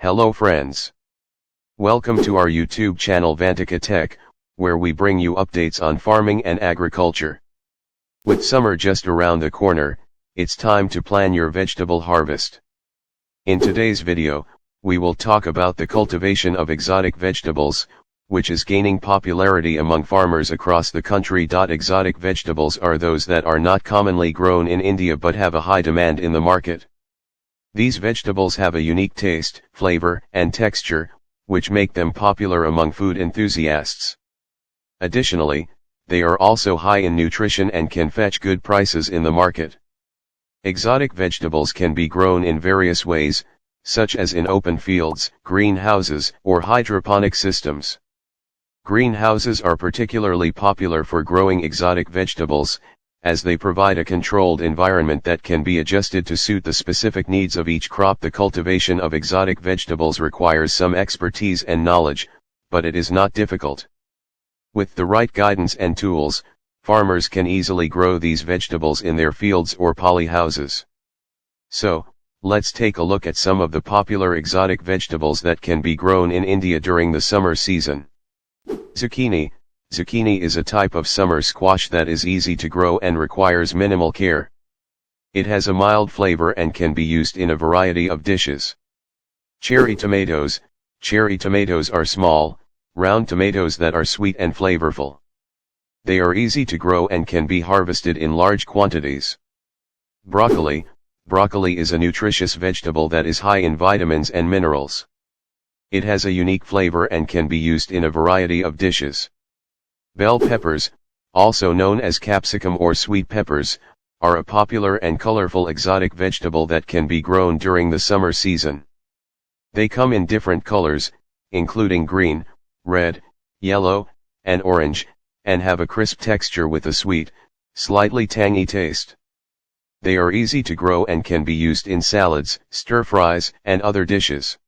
Hello friends. Welcome to our YouTube channel Vantika Tech, where we bring you updates on farming and agriculture. With summer just around the corner, it's time to plan your vegetable harvest. In today's video, we will talk about the cultivation of exotic vegetables, which is gaining popularity among farmers across the country. Exotic vegetables are those that are not commonly grown in India but have a high demand in the market. These vegetables have a unique taste, flavor, and texture, which make them popular among food enthusiasts. Additionally, they are also high in nutrition and can fetch good prices in the market. Exotic vegetables can be grown in various ways, such as in open fields, greenhouses, or hydroponic systems. Greenhouses are particularly popular for growing exotic vegetables, as they provide a controlled environment that can be adjusted to suit the specific needs of each crop. The cultivation of exotic vegetables requires some expertise and knowledge, but it is not difficult. With the right guidance and tools, farmers can easily grow these vegetables in their fields or polyhouses. So, let's take a look at some of the popular exotic vegetables that can be grown in India during the summer season. Zucchini. Zucchini is a type of summer squash that is easy to grow and requires minimal care. It has a mild flavor and can be used in a variety of dishes. Cherry tomatoes. Cherry tomatoes are small, round tomatoes that are sweet and flavorful. They are easy to grow and can be harvested in large quantities. Broccoli. Broccoli is a nutritious vegetable that is high in vitamins and minerals. It has a unique flavor and can be used in a variety of dishes. Bell peppers, also known as capsicum or sweet peppers, are a popular and colorful exotic vegetable that can be grown during the summer season. They come in different colors, including green, red, yellow, and orange, and have a crisp texture with a sweet, slightly tangy taste. They are easy to grow and can be used in salads, stir-fries, and other dishes.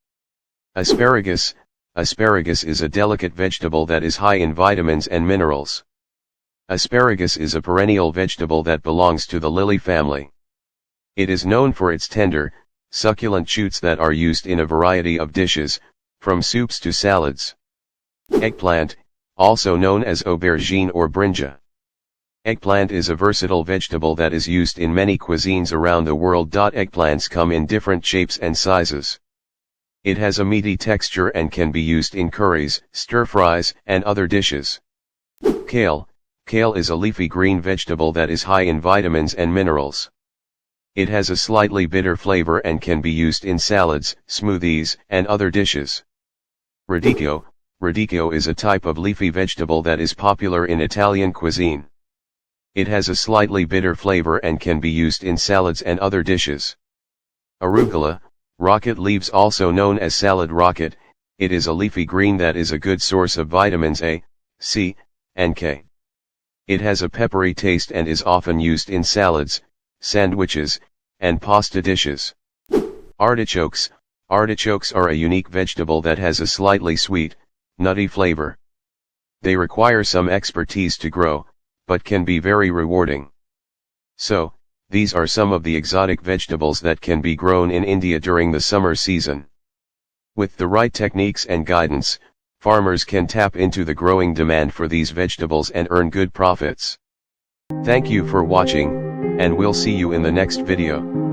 Asparagus. Asparagus is a delicate vegetable that is high in vitamins and minerals. Asparagus is a perennial vegetable that belongs to the lily family. It is known for its tender, succulent shoots that are used in a variety of dishes, from soups to salads. Eggplant, also known as aubergine or brinja. Eggplant is a versatile vegetable that is used in many cuisines around the world. Eggplants come in different shapes and sizes. It has a meaty texture and can be used in curries, stir-fries, and other dishes. Kale. Kale is a leafy green vegetable that is high in vitamins and minerals. It has a slightly bitter flavor and can be used in salads, smoothies, and other dishes. Radicchio. Radicchio is a type of leafy vegetable that is popular in Italian cuisine. It has a slightly bitter flavor and can be used in salads and other dishes. Arugula. Rocket leaves, also known as salad rocket, it is a leafy green that is a good source of vitamins A, C, and K. It has a peppery taste and is often used in salads, sandwiches, and pasta dishes. Artichokes. Artichokes are a unique vegetable that has a slightly sweet, nutty flavor. They require some expertise to grow, but can be very rewarding. So, these are some of the exotic vegetables that can be grown in India during the summer season. With the right techniques and guidance, farmers can tap into the growing demand for these vegetables and earn good profits. Thank you for watching, and we'll see you in the next video.